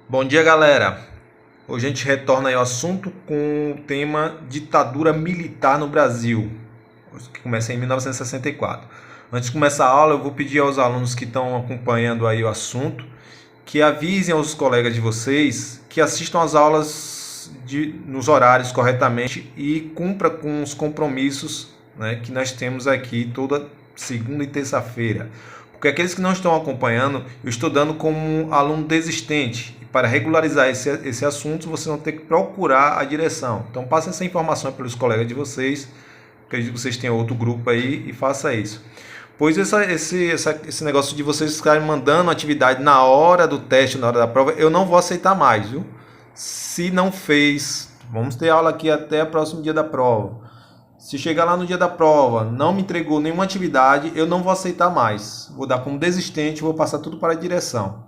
Bom dia, galera. Hoje a gente retorna aí ao assunto com o tema ditadura militar no Brasil, que começa em 1964. Antes de começar a aula, eu vou pedir aos alunos que estão acompanhando aí o assunto que avisem aos colegas de vocês que assistam às aulas nos horários corretamente e cumpra com os compromissos, né, que nós temos aqui toda segunda e terça-feira. Porque aqueles que não estão acompanhando, eu estou dando como um aluno desistente. E para regularizar esse assunto, vocês vão ter que procurar a direção. Então, passe essa informação pelos colegas de vocês. Acredito que vocês tenham outro grupo aí e faça isso. Pois esse negócio de vocês ficarem mandando atividade na hora do teste, na hora da prova, eu não vou aceitar mais, viu? Se não fez, vamos ter aula aqui até o próximo dia da prova. Se chegar lá no dia da prova, não me entregou nenhuma atividade, eu não vou aceitar mais. Vou dar como desistente, vou passar tudo para a direção.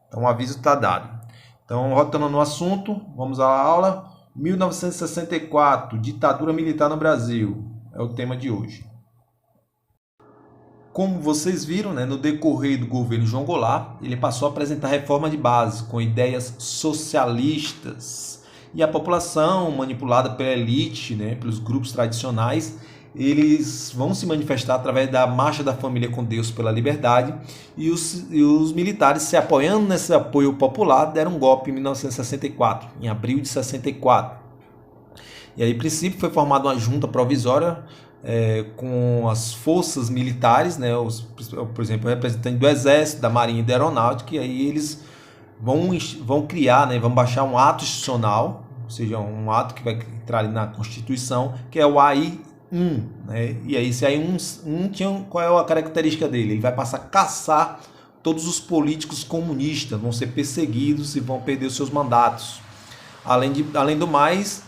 Então o aviso está dado. Então, voltando no assunto, vamos à aula. 1964, ditadura militar no Brasil, é o tema de hoje. Como vocês viram, né, no decorrer do governo João Goulart, ele passou a apresentar reforma de base com ideias socialistas. E a população, manipulada pela elite, né, pelos grupos tradicionais, eles vão se manifestar através da Marcha da Família com Deus pela Liberdade, e os militares, se apoiando nesse apoio popular, deram um golpe em 1964, em abril de 64. E aí, a princípio, foi formada uma junta provisória com as forças militares, né, por exemplo, o representante do Exército, da Marinha e da Aeronáutica, e aí eles vão criar, né, vão baixar um ato institucional, ou seja, um ato que vai entrar ali na Constituição, que é o AI-1. Né? E aí esse AI-1 qual é a característica dele? Ele vai passar a caçar todos os políticos comunistas, vão ser perseguidos e vão perder os seus mandatos. Além do mais,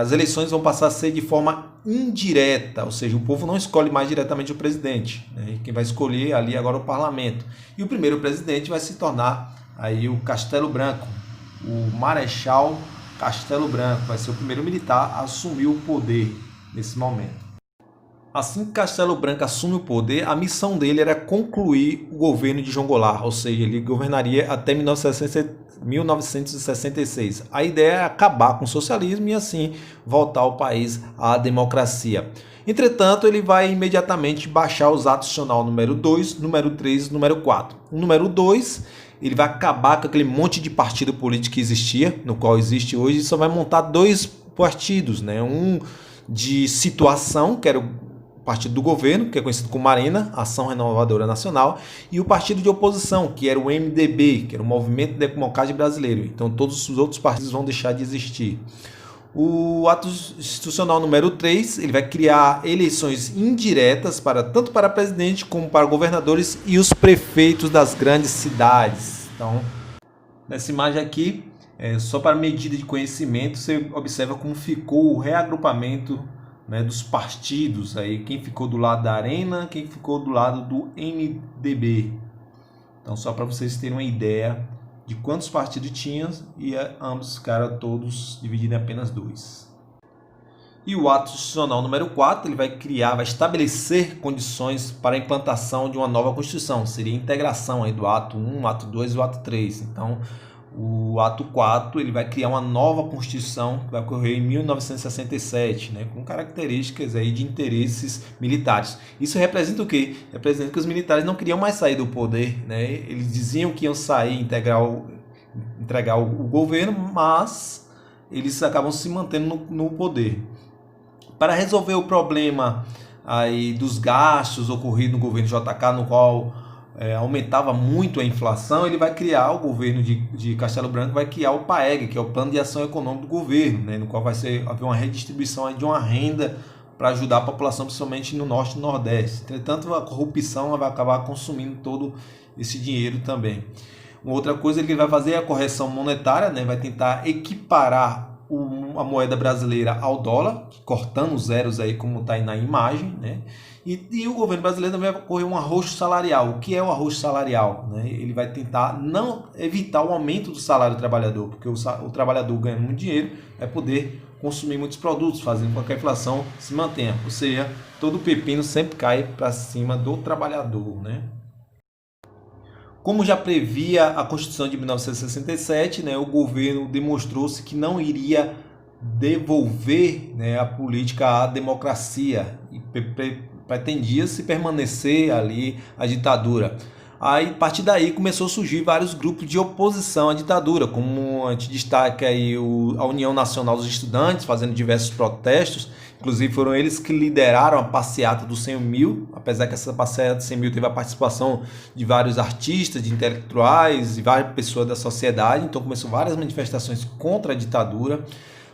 as eleições vão passar a ser de forma indireta, ou seja, o povo não escolhe mais diretamente o presidente, né? Quem vai escolher ali agora é o parlamento. E o primeiro presidente vai se tornar aí o Castelo Branco, o Marechal Castelo Branco, vai ser o primeiro militar a assumir o poder nesse momento. Assim que Castelo Branco assume o poder, a missão dele era concluir o governo de João Goulart, ou seja, ele governaria até 1966. A ideia é acabar com o socialismo e assim voltar o país à democracia. Entretanto, ele vai imediatamente baixar os atos institucional número 2, número 3 e número 4. O número 2, ele vai acabar com aquele monte de partido político que existia, no qual existe hoje, e só vai montar dois partidos, né? Um de situação, que era o partido do governo, que é conhecido como Arena, Ação Renovadora Nacional, e o partido de oposição, que era o MDB, que era o Movimento de Democracia Brasileiro. Então todos os outros partidos vão deixar de existir. O ato institucional número 3, ele vai criar eleições indiretas tanto para presidente como para governadores e os prefeitos das grandes cidades. Então, nessa imagem aqui, só para medida de conhecimento, você observa como ficou o reagrupamento, né, dos partidos, aí, quem ficou do lado da Arena, quem ficou do lado do MDB. Então, só para vocês terem uma ideia de quantos partidos tinham, e ambos ficaram todos divididos em apenas dois. E o ato institucional número 4, ele vai estabelecer condições para a implantação de uma nova Constituição. Seria a integração aí do ato 1, o ato 2 e o ato 3. Então, o ato 4, ele vai criar uma nova Constituição que vai ocorrer em 1967, né, com características aí de interesses militares. Isso representa o quê? Representa que os militares não queriam mais sair do poder, né? Eles diziam que iam sair, entregar o governo, mas eles acabam se mantendo no poder. Para resolver o problema aí dos gastos ocorridos no governo JK, no qual aumentava muito a inflação, ele vai criar, o governo de Castelo Branco vai criar o PAEG, que é o Plano de Ação Econômica do Governo, né, no qual vai haver uma redistribuição de uma renda para ajudar a população, principalmente no Norte e no Nordeste. Entretanto, a corrupção vai acabar consumindo todo esse dinheiro também. Uma outra coisa, ele vai fazer a correção monetária, né, vai tentar equiparar a moeda brasileira ao dólar, cortando os zeros aí, como está aí na imagem, né? E o governo brasileiro também vai ocorrer um arroxo salarial. O que é o arroxo salarial? Né? Ele vai tentar não evitar o aumento do salário do trabalhador, porque o trabalhador ganha muito dinheiro, vai poder consumir muitos produtos, fazendo com que a inflação se mantenha. Ou seja, todo o pepino sempre cai para cima do trabalhador, né? Como já previa a Constituição de 1967, né, o governo demonstrou-se que não iria devolver, né, a política à democracia e pretendia-se permanecer ali a ditadura. Aí, a partir daí, começou a surgir vários grupos de oposição à ditadura, como a gente destaca aí a União Nacional dos Estudantes, fazendo diversos protestos. Inclusive, foram eles que lideraram a passeata dos 100 mil, apesar que essa passeata dos 100 mil teve a participação de vários artistas, de intelectuais e várias pessoas da sociedade. Então, começou várias manifestações contra a ditadura.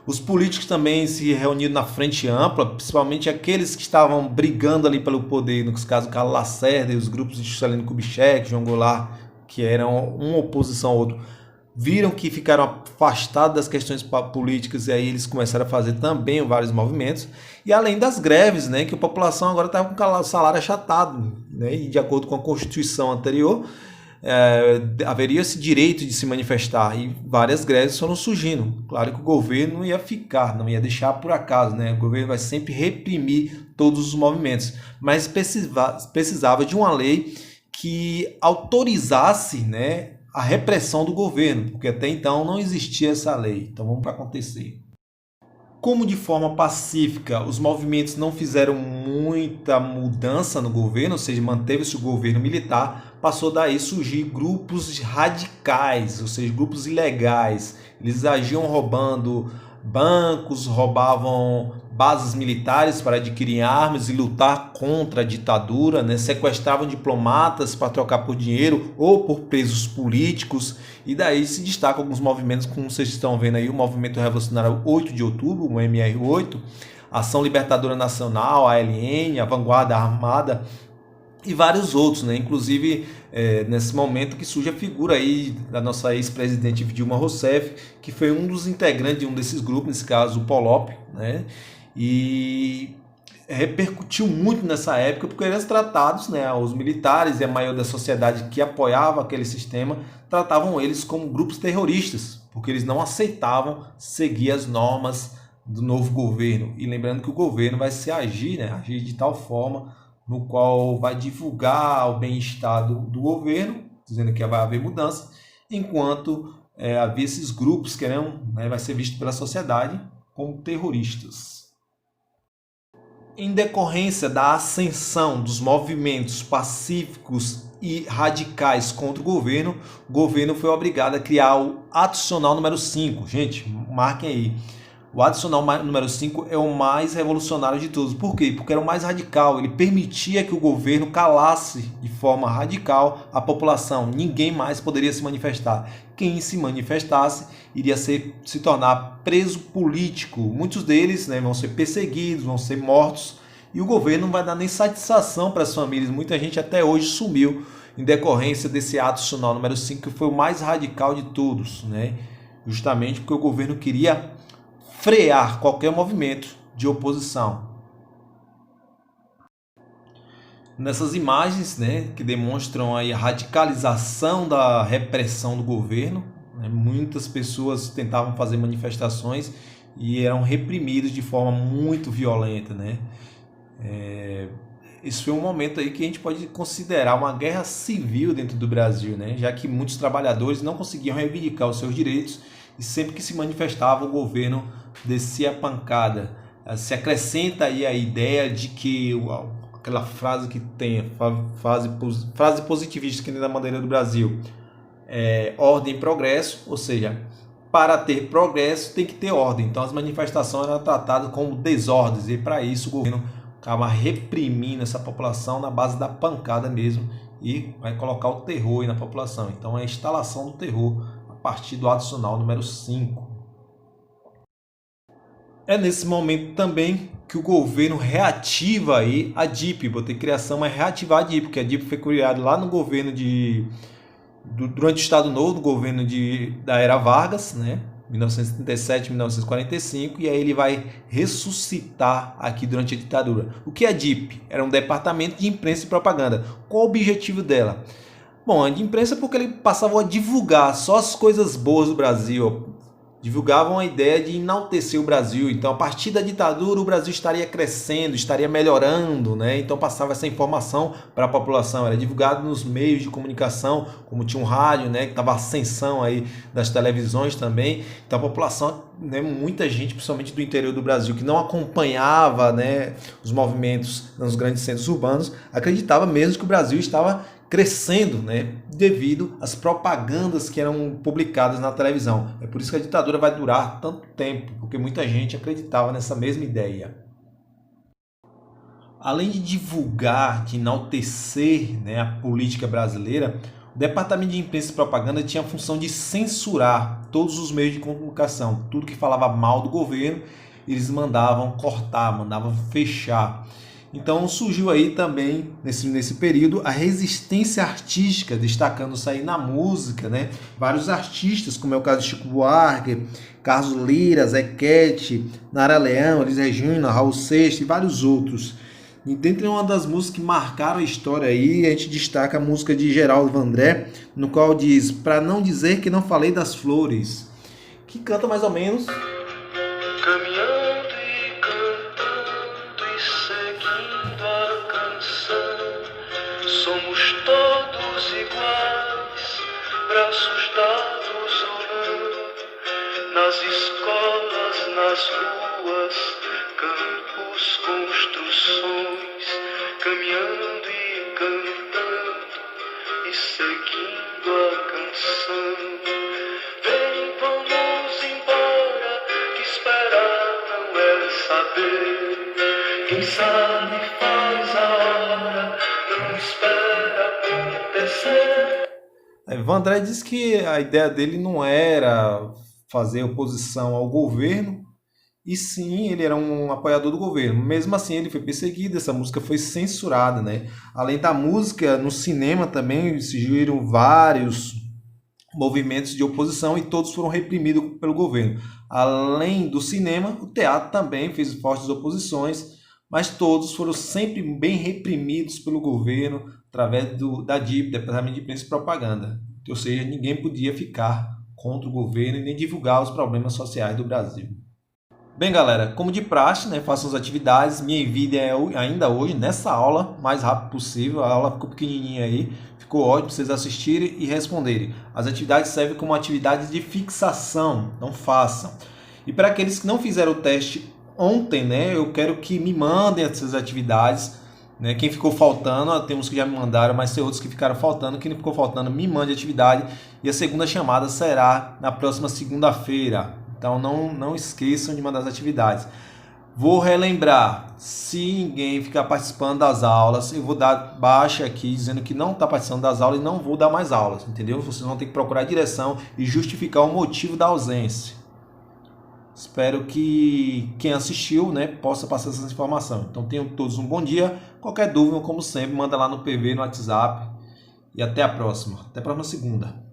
Os políticos também se reuniram na frente ampla, principalmente aqueles que estavam brigando ali pelo poder, no caso Carlos Lacerda e os grupos de Juscelino Kubitschek, João Goulart, que eram uma oposição ao outro, viram que ficaram afastados das questões políticas e aí eles começaram a fazer também vários movimentos. E além das greves, né, que a população agora estava com o salário achatado, né, e de acordo com a Constituição anterior, haveria esse direito de se manifestar e várias greves foram surgindo. Claro que o governo não ia ficar, não ia deixar por acaso, né? O governo vai sempre reprimir todos os movimentos, mas precisava de uma lei que autorizasse, né, a repressão do governo, porque até então não existia essa lei. Então vamos para acontecer. Como de forma pacífica os movimentos não fizeram muita mudança no governo, ou seja, manteve-se o governo militar, passou daí a surgir grupos radicais, ou seja, grupos ilegais. Eles agiam roubando bancos, roubavam bases militares para adquirir armas e lutar contra a ditadura, né? Sequestravam diplomatas para trocar por dinheiro ou por presos políticos. E daí se destacam alguns movimentos, como vocês estão vendo aí, o Movimento Revolucionário 8 de Outubro, o MR8, Ação Libertadora Nacional, a ALN, a Vanguarda Armada e vários outros, né? Inclusive nesse momento que surge a figura aí da nossa ex-presidente Dilma Rousseff, que foi um dos integrantes de um desses grupos, nesse caso o POLOP, né? E repercutiu muito nessa época porque eles tratados, né, os militares e a maioria da sociedade que apoiava aquele sistema tratavam eles como grupos terroristas, porque eles não aceitavam seguir as normas do novo governo. E lembrando que o governo vai se agir, né, agir de tal forma no qual vai divulgar o bem-estar do governo, dizendo que vai haver mudança, enquanto havia esses grupos que vai ser visto pela sociedade como terroristas. Em decorrência da ascensão dos movimentos pacíficos e radicais contra o governo foi obrigado a criar o Adicional número 5. Gente, marquem aí. O Adicional número 5 é o mais revolucionário de todos. Por quê? Porque era o mais radical. Ele permitia que o governo calasse de forma radical a população. Ninguém mais poderia se manifestar. Quem se manifestasse iria se tornar preso político. Muitos deles, né, vão ser perseguidos, vão ser mortos. E o governo não vai dar nem satisfação para as famílias. Muita gente até hoje sumiu em decorrência desse Adicional número 5, que foi o mais radical de todos, né? Justamente porque o governo queria frear qualquer movimento de oposição. Nessas imagens, né, que demonstram aí a radicalização da repressão do governo, né, muitas pessoas tentavam fazer manifestações e eram reprimidas de forma muito violenta, né? Esse foi um momento aí que a gente pode considerar uma guerra civil dentro do Brasil, né? Já que muitos trabalhadores não conseguiam reivindicar os seus direitos e sempre que se manifestava o governo descia a pancada. Se acrescenta aí a ideia de que aquela frase que tem, frase positivista que tem na bandeira do Brasil, ordem e progresso, ou seja, para ter progresso tem que ter ordem. Então as manifestações eram tratadas como desordens e para isso o governo acaba reprimindo essa população na base da pancada mesmo e vai colocar o terror aí na população. Então é a instalação do terror a partir do Adicional número 5. É nesse momento também que o governo reativa aí a DIP. Botei criação, mas reativar a DIP, porque a DIP foi criada lá no governo durante o Estado Novo, no governo da era Vargas, né? 1937, 1945, e aí ele vai ressuscitar aqui durante a ditadura. O que é a DIP? Era um departamento de imprensa e propaganda. Qual o objetivo dela? Bom, a de imprensa porque ele passava a divulgar só as coisas boas do Brasil, divulgavam a ideia de enaltecer o Brasil. Então, a partir da ditadura, o Brasil estaria crescendo, estaria melhorando, né? Então, passava essa informação para a população. Era divulgado nos meios de comunicação, como tinha um rádio, né? Que estava a ascensão aí das televisões também. Então, a população, né? Muita gente, principalmente do interior do Brasil, que não acompanhava, né? Os movimentos nos grandes centros urbanos, acreditava mesmo que o Brasil estava crescendo, né, devido às propagandas que eram publicadas na televisão. É por isso que a ditadura vai durar tanto tempo, porque muita gente acreditava nessa mesma ideia. Além de divulgar, de enaltecer, né, a política brasileira, o Departamento de Imprensa e Propaganda tinha a função de censurar todos os meios de comunicação. Tudo que falava mal do governo, eles mandavam cortar, mandavam fechar. Então surgiu aí também, nesse período, a resistência artística, destacando-se aí na música, né? Vários artistas, como é o caso de Chico Buarque, Carlos Lira, Zequete, Nara Leão, Elis Regina, Raul Seixas e vários outros. E dentre uma das músicas que marcaram a história aí, a gente destaca a música de Geraldo Vandré, no qual diz, "Pra não dizer que não falei das flores", que canta mais ou menos... Caminhando e cantando e seguindo a canção, somos todos iguais, braços dados ou não, nas escolas, nas ruas, campos, construções, caminhando e cantando e seguindo a canção. Vem, vamos embora, que esperar não é saber. Quem sabe faz a hora, não espera acontecer. Vandré disse que a ideia dele não era fazer oposição ao governo, e sim, ele era um apoiador do governo. Mesmo assim, ele foi perseguido, essa música foi censurada, né? Além da música, no cinema também surgiram vários movimentos de oposição e todos foram reprimidos pelo governo. Além do cinema, o teatro também fez fortes oposições, mas todos foram sempre bem reprimidos pelo governo através da DIP, Departamento de Imprensa e Propaganda. Ou seja, ninguém podia ficar contra o governo e nem divulgar os problemas sociais do Brasil. Bem, galera, como de praxe, né, façam as atividades, me enviem ainda hoje, nessa aula, o mais rápido possível. A aula ficou pequenininha aí, ficou ótimo para vocês assistirem e responderem. As atividades servem como atividades de fixação, não façam. E para aqueles que não fizeram o teste ontem, né, eu quero que me mandem essas atividades, né, quem ficou faltando, tem uns que já me mandaram, mas tem outros que ficaram faltando. Quem ficou faltando, me mande a atividade e a segunda chamada será na próxima segunda-feira. Então não esqueçam de mandar as atividades. Vou relembrar, se ninguém ficar participando das aulas, eu vou dar baixa aqui dizendo que não está participando das aulas e não vou dar mais aulas, entendeu? Vocês vão ter que procurar a direção e justificar o motivo da ausência. Espero que quem assistiu, né, possa passar essa informação. Então tenham todos um bom dia. Qualquer dúvida, como sempre, manda lá no PV, no WhatsApp. E até a próxima. Até a próxima segunda.